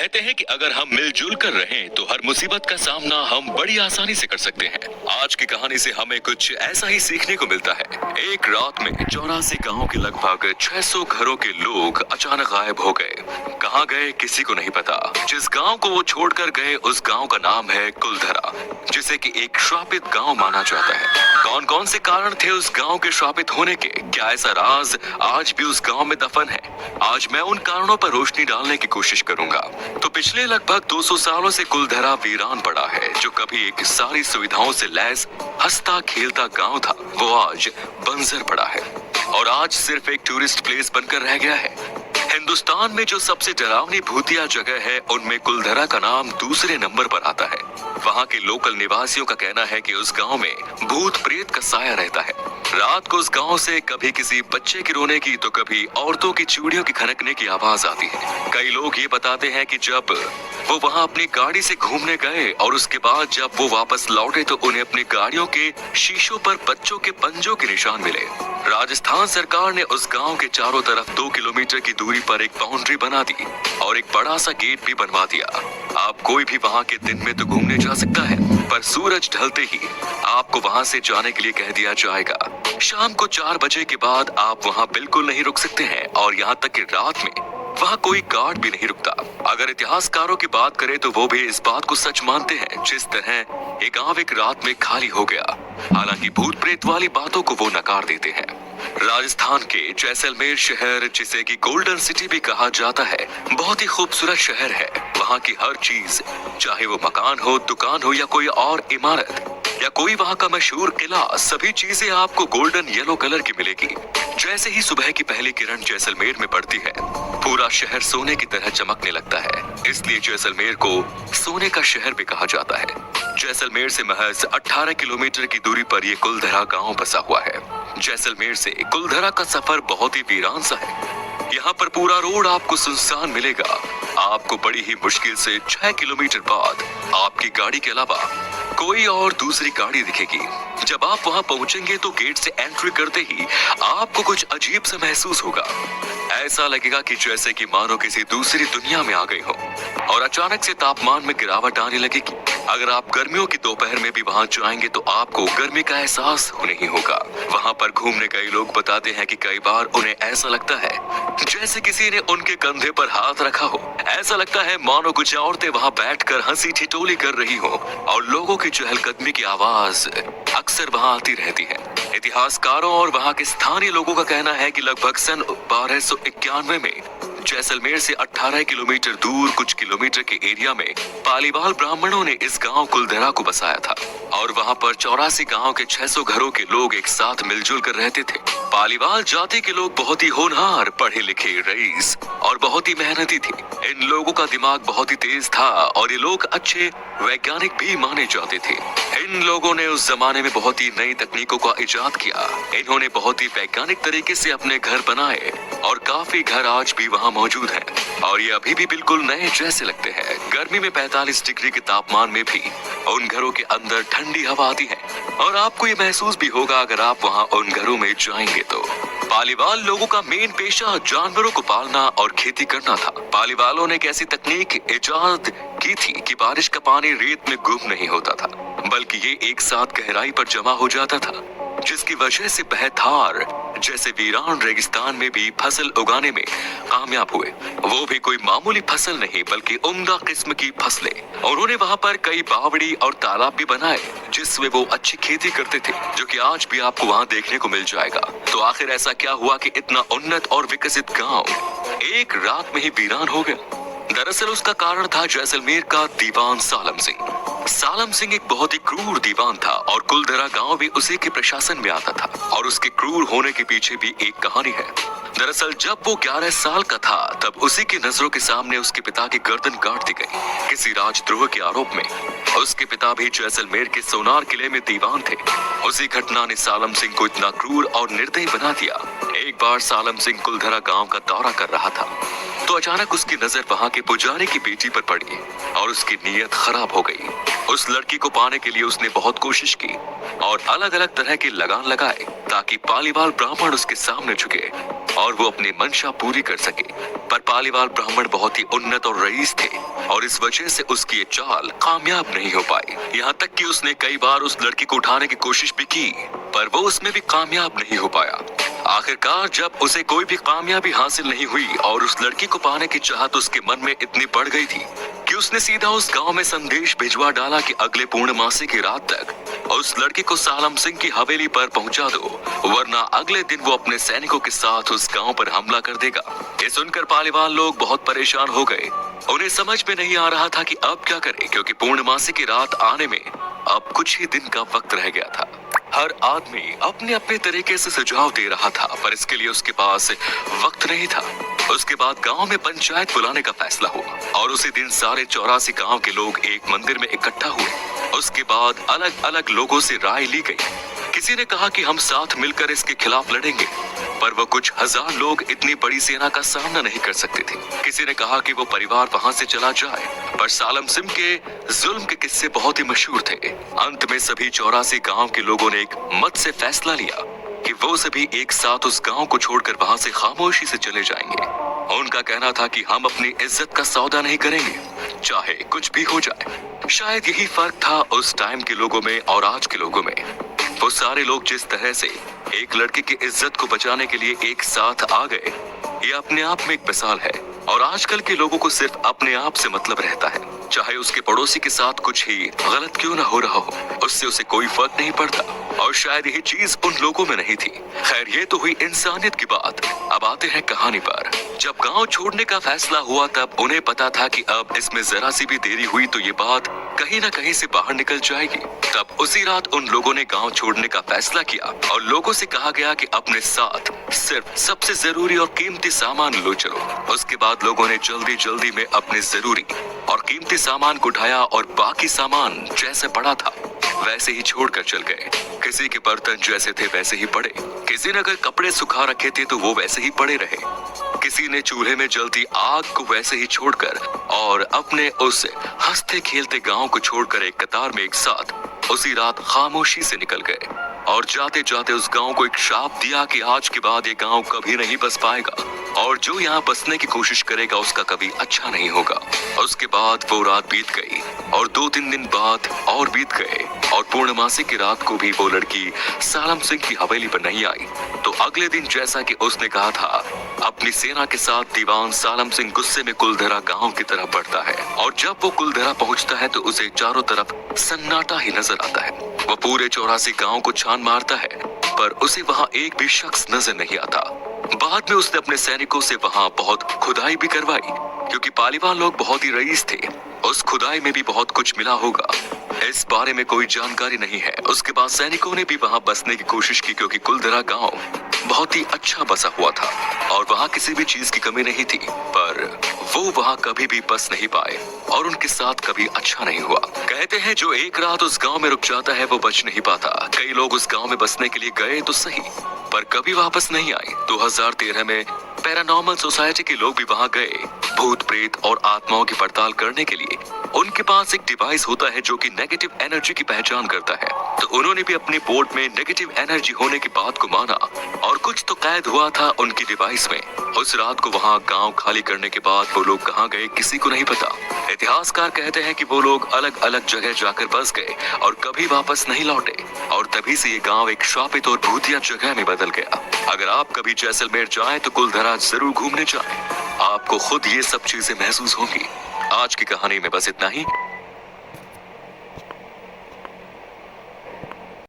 कहते हैं कि अगर हम मिलजुल कर रहें तो हर मुसीबत का सामना हम बड़ी आसानी से कर सकते हैं। आज की कहानी से हमें कुछ ऐसा ही सीखने को मिलता है। एक रात में 84 गांव के लगभग 600 घरों के लोग अचानक गायब हो गए। कहाँ गए किसी को नहीं पता। जिस गांव को वो छोड़कर गए उस गांव का नाम है कुलधरा, जिसे कि एक श्रापित गांव माना जाता है। कौन कौन से कारण थे उस गांव के श्रापित होने के, क्या ऐसा राज आज भी उस गांव में दफन है? आज मैं उन कारणों पर रोशनी डालने की कोशिश करूंगा। तो पिछले लगभग 200 सालों से कुलधरा वीरान पड़ा है। जो कभी एक सारी सुविधाओं से लैस हंसता खेलता गांव था, वो आज बंजर पड़ा है और आज सिर्फ एक टूरिस्ट प्लेस बनकर रह गया है। हिंदुस्तान में जो सबसे डरावनी भूतिया जगह है उनमें कुलधरा का नाम दूसरे नंबर पर आता है। वहाँ के लोकल निवासियों का कहना है कि उस गांव में भूत प्रेत का साया रहता है। रात को उस गांव से कभी किसी बच्चे की रोने की तो कभी औरतों की चूड़ियों की खनकने की आवाज आती है। कई लोग ये बताते हैं कि जब वो वहाँ अपनी गाड़ी से घूमने गए और उसके बाद जब वो वापस लौटे तो उन्हें अपनी गाड़ियों के शीशों पर बच्चों के पंजों के निशान मिले। राजस्थान सरकार ने उस गांव के चारों तरफ 2 किलोमीटर की दूरी पर एक बाउंड्री बना दी और एक बड़ा सा गेट भी बनवा दिया। आप कोई भी वहाँ के दिन में तो घूमने जा सकता है, पर सूरज ढलते ही आपको वहाँ से जाने के लिए कह दिया जाएगा। शाम को 4 बजे के बाद आप वहाँ बिल्कुल नहीं रुक सकते हैं और यहाँ तक कि रात में वहाँ कोई गार्ड भी नहीं रुकता। अगर इतिहासकारों की बात करें तो वो भी इस बात को सच मानते हैं जिस तरह ये गांव एक रात में खाली हो गया। हालांकि भूत प्रेत वाली बातों को वो नकार देते हैं। राजस्थान के जैसलमेर शहर, जिसे कि गोल्डन सिटी भी कहा जाता है, बहुत ही खूबसूरत शहर है। वहाँ की हर चीज, चाहे वो मकान हो, दुकान हो या कोई और इमारत या कोई वहाँ का मशहूर किला, सभी चीजें आपको गोल्डन येलो कलर की मिलेगी। जैसे ही सुबह की पहली किरण जैसलमेर में पड़ती है, पूरा शहर सोने की तरह चमकने लगता है। इसलिए जैसलमेर को सोने का शहर भी कहा जाता है। जैसलमेर से महज 18 किलोमीटर की दूरी पर ये कुलधरा गांव बसा हुआ है। जैसलमेर से कुलधरा का सफर बहुत ही वीरान सा है। यहाँ पर पूरा रोड आपको सुनसान मिलेगा। आपको बड़ी ही मुश्किल से 6 किलोमीटर बाद आपकी गाड़ी के अलावा कोई और दूसरी गाड़ी दिखेगी। जब आप वहाँ पहुँचेंगे तो गेट से एंट्री करते ही आपको कुछ अजीब सा महसूस होगा। ऐसा लगेगा कि जैसे कि मानो किसी दूसरी दुनिया में आ गए हो और अचानक से तापमान में गिरावट आने लगेगी। अगर आप गर्मियों की दोपहर में भी वहाँ जाएंगे तो आपको गर्मी का एहसास नहीं होगा। वहाँ पर घूमने कई लोग बताते हैं कि कई बार उन्हें ऐसा लगता है जैसे किसी ने उनके कंधे पर हाथ रखा हो। ऐसा लगता है मानो कुछ औरतें वहाँ बैठकर हंसी ठिठोली कर रही हो और लोगों की चहलकदमी की आवाज अक्सर वहाँ आती रहती है। इतिहासकारों और वहाँ के स्थानीय लोगों का कहना है कि लगभग सन 1291 में जैसलमेर से 18 किलोमीटर दूर कुछ किलोमीटर के एरिया में पालीवाल ब्राह्मणों ने इस गांव कुलधरा को बसाया था और वहां पर 84 गांव के 600 घरों के लोग एक साथ मिलजुल कर रहते थे। पालीवाल जाति के लोग बहुत ही होनहार, पढ़े लिखे, रईस और बहुत ही मेहनती थे। इन लोगों का दिमाग बहुत ही तेज था और ये लोग अच्छे वैज्ञानिक भी माने जाते थे। इन लोगों ने उस जमाने में बहुत ही नई तकनीकों का इजाद किया। इन्होंने बहुत ही वैज्ञानिक तरीके से अपने घर बनाए और काफी घर आज भी वहाँ मौजूद हैं और ये अभी भी बिल्कुल नए जैसे लगते हैं। गर्मी में 45 डिग्री के तापमान में भी उन घरों के अंदर ठंडी हवा आती है और आपको ये महसूस भी होगा अगर आप वहाँ उन घरों में जाएंगे तो। पालीवाल लोगों का मेन पेशा जानवरों को पालना और खेती करना था। पालीवालों ने एक ऐसी तकनीक इजाद की थी कि बारिश का पानी रेत में गुम नहीं होता था, बल्कि ये एक साथ गहराई पर जमा हो जाता था, जिसकी वजह से बहथार जैसे वीरान रेगिस्तान में भी फसल उगाने में कामयाब हुए। वो भी कोई मामूली फसल नहीं बल्कि उम्दा किस्म की फसलें। उन्होंने वहाँ पर कई बावड़ी और तालाब भी बनाए जिसमें वो अच्छी खेती करते थे, जो कि आज भी आपको वहाँ देखने को मिल जाएगा। तो आखिर ऐसा क्या हुआ कि इतना उन्नत और विकसित गांव एक रात में ही वीरान हो गया? दरअसल उसका कारण था जैसलमेर का दीवान सालम सिंह। सालम सिंह एक बहुत ही क्रूर दीवान था और कुलधरा गांव भी उसी के प्रशासन में आता था और उसके क्रूर होने के पीछे भी एक कहानी है। दरअसल जब वो 11 साल का था तब उसी की नजरों के सामने उसके पिता की गर्दन काट दी गई किसी राजद्रोह के आरोप में। उसके पिता भी जैसलमेर के सोनार किले में दीवान थे। उसी घटना ने सालम सिंह को इतना क्रूर और निर्दयी बना दिया। एक बार सालम सिंह कुलधरा गांव का दौरा कर रहा था तो अचानक उसकी नजर वहां के पुजारी की बेटी पर पड़ी और उसकी नीयत खराब हो गई। उस लड़की को पाने के लिए उसने बहुत कोशिश की और अलग अलग तरह के लगान लगाए ताकि पालीवाल ब्राह्मण उसके सामने झुके। और वो अपनी मंशा पूरी कर सके। पर पालीवाल ब्राह्मण बहुत ही उन्नत और रईस थे और इस वजह से उसकी ये चाल कामयाब नहीं हो पाई। यहाँ तक कि उसने कई बार उस लड़की को उठाने की कोशिश भी की, पर वो उसमें भी कामयाब नहीं हो पाया। आखिरकार जब उसे कोई भी कामयाबी हासिल नहीं हुई और उस लड़की को पाने की चाहत उसके मन में इतनी बढ़ गई थी कि उसने सीधा उस गांव में संदेश भिजवा डाला कि अगले पूर्णमासी की रात तक उस लड़की को सालम सिंह की हवेली पर पहुंचा दो, वरना अगले दिन वो अपने सैनिकों के साथ उस गांव पर हमला कर देगा। ये सुनकर पालीवाल लोग बहुत परेशान हो गए। उन्हें समझ में नहीं आ रहा था कि अब क्या करें, क्योंकि पूर्णमासी की रात आने में अब कुछ ही दिन का वक्त रह गया था। हर आदमी अपने अपने तरीके से सुझाव दे रहा था, पर इसके लिए उसके पास वक्त नहीं था। उसके बाद गांव में पंचायत बुलाने का फैसला हुआ और उसी दिन सारे 84 गांव के लोग एक मंदिर में इकट्ठा हुए। उसके बाद अलग अलग लोगों से राय ली गई। किसी ने कहा कि हम साथ मिलकर इसके खिलाफ लड़ेंगे, पर वो कुछ हजार लोग इतनी बड़ी सेना का सामना नहीं कर सकते थे। किसी ने कहा कि वो परिवार वहां से चला जाए, पर सालम सिंह के जुल्म के किस्से बहुत ही मशहूर थे। अंत में सभी 84 गांव के लोगों ने एक मत से फैसला लिया कि वो सभी एक साथ उस गांव को छोड़कर वहां से खामोशी से चले जाएंगे। उनका कहना था कि हम अपनी इज्जत का सौदा नहीं करेंगे, चाहे कुछ भी हो जाए। शायद यही फर्क था उस टाइम के लोगों में और आज के लोगों में। वो सारे लोग जिस तरह से एक लड़के की इज्जत को बचाने के लिए एक साथ आ गए, ये अपने आप में एक मिसाल है। और आजकल के लोगों को सिर्फ अपने आप से मतलब रहता है, चाहे उसके पड़ोसी के साथ कुछ ही गलत क्यों ना हो रहा हो, उससे उसे कोई फर्क नहीं पड़ता। और शायद यही चीज उन लोगों में नहीं थी। खैर, ये तो हुई इंसानियत की बात। अब आते हैं कहानी पर। जब गांव छोड़ने का फैसला हुआ तब उन्हें पता था कि अब इसमें जरा सी भी देरी हुई तो ये बात कहीं ना कहीं से बाहर निकल जाएगी। तब उसी रात उन लोगों ने गांव छोड़ने का फैसला किया और लोगों से कहा गया कि अपने साथ सिर्फ सबसे जरूरी और कीमती सामान लो चलो। उसके बाद लोगों ने जल्दी जल्दी में अपने जरूरी और कीमती सामान को उठाया और बाकी सामान जैसे पड़ा था वैसे ही छोड़कर चल गए। किसी के बर्तन जैसे थे वैसे ही पड़े, किसी ने अगर कपड़े सुखा रखे थे तो वो वैसे ही पड़े रहे, किसी ने चूल्हे में जलती आग को वैसे ही छोड़कर और अपने उस हंसते खेलते गांव को छोड़कर एक कतार में एक साथ उसी रात खामोशी से निकल गए। और जाते जाते उस गांव को एक श्राप दिया कि आज के बाद ये गांव कभी नहीं बस पाएगा और जो यहाँ बसने की कोशिश करेगा उसका कभी अच्छा नहीं होगा। उसके बाद वो रात बीत गई और 2-3 दिन बाद और बीत गए और पूर्णमासी की रात को भी वो लड़की सालम सिंह की हवेली पर नहीं आई। तो अगले दिन जैसा कि उसने कहा था, अपनी सेना के साथ दीवान सालम सिंह गुस्से में कुलधरा गांव की तरफ बढ़ता है और जब वो कुलधरा पहुंचता है तो उसे चारों तरफ सन्नाटा ही नजर आता है। वो पूरे 84 गांव को छान मारता है, पर उसे वहां एक भी शख्स नजर नहीं आता। बाद में उसने अपने सैनिकों से वहां बहुत खुदाई भी करवाई, क्योंकि पालीवाल लोग बहुत ही रईस थे। उस खुदाई में भी बहुत कुछ मिला होगा, इस बारे में कोई जानकारी नहीं है। उसके बाद सैनिकों ने भी वहां बसने की कोशिश की, क्योंकि कुलधरा गांव बहुत ही अच्छा बसा हुआ था और वहां किसी भी चीज की कमी नहीं थी, पर वो वहां कभी भी बस नहीं पाए और उनके साथ कभी अच्छा नहीं हुआ। कहते हैं जो एक रात उस गांव में रुक जाता है वो बच नहीं पाता। कई लोग उस गांव में बसने के लिए गए तो सही, पर कभी वापस नहीं आए। 2013 में पैरानॉर्मल सोसाइटी के लोग भी वहां गए भूत प्रेत और आत्माओं की पड़ताल करने के लिए। उनके पास एक डिवाइस होता है जो कि नेगेटिव एनर्जी की पहचान करता है, तो उन्होंने भी अपनी बोर्ड में नेगेटिव एनर्जी होने की बात को माना और कुछ तो कैद हुआ था उनकी डिवाइस में। उस रात को वहां गांव खाली करने के बाद वो लोग कहां गए किसी को नहीं पता। इतिहासकार कहते हैं कि वो लोग अलग अलग जगह जाकर बस गए और कभी वापस नहीं लौटे और तभी से ये गांव एक श्रापित और भूतिया जगह में बदल गया। अगर आप कभी जैसलमेर जाएं तो कुलधरा जरूर घूमने जाएं, आपको खुद ये सब चीजें महसूस होंगी। आज की कहानी में बस इतना ही।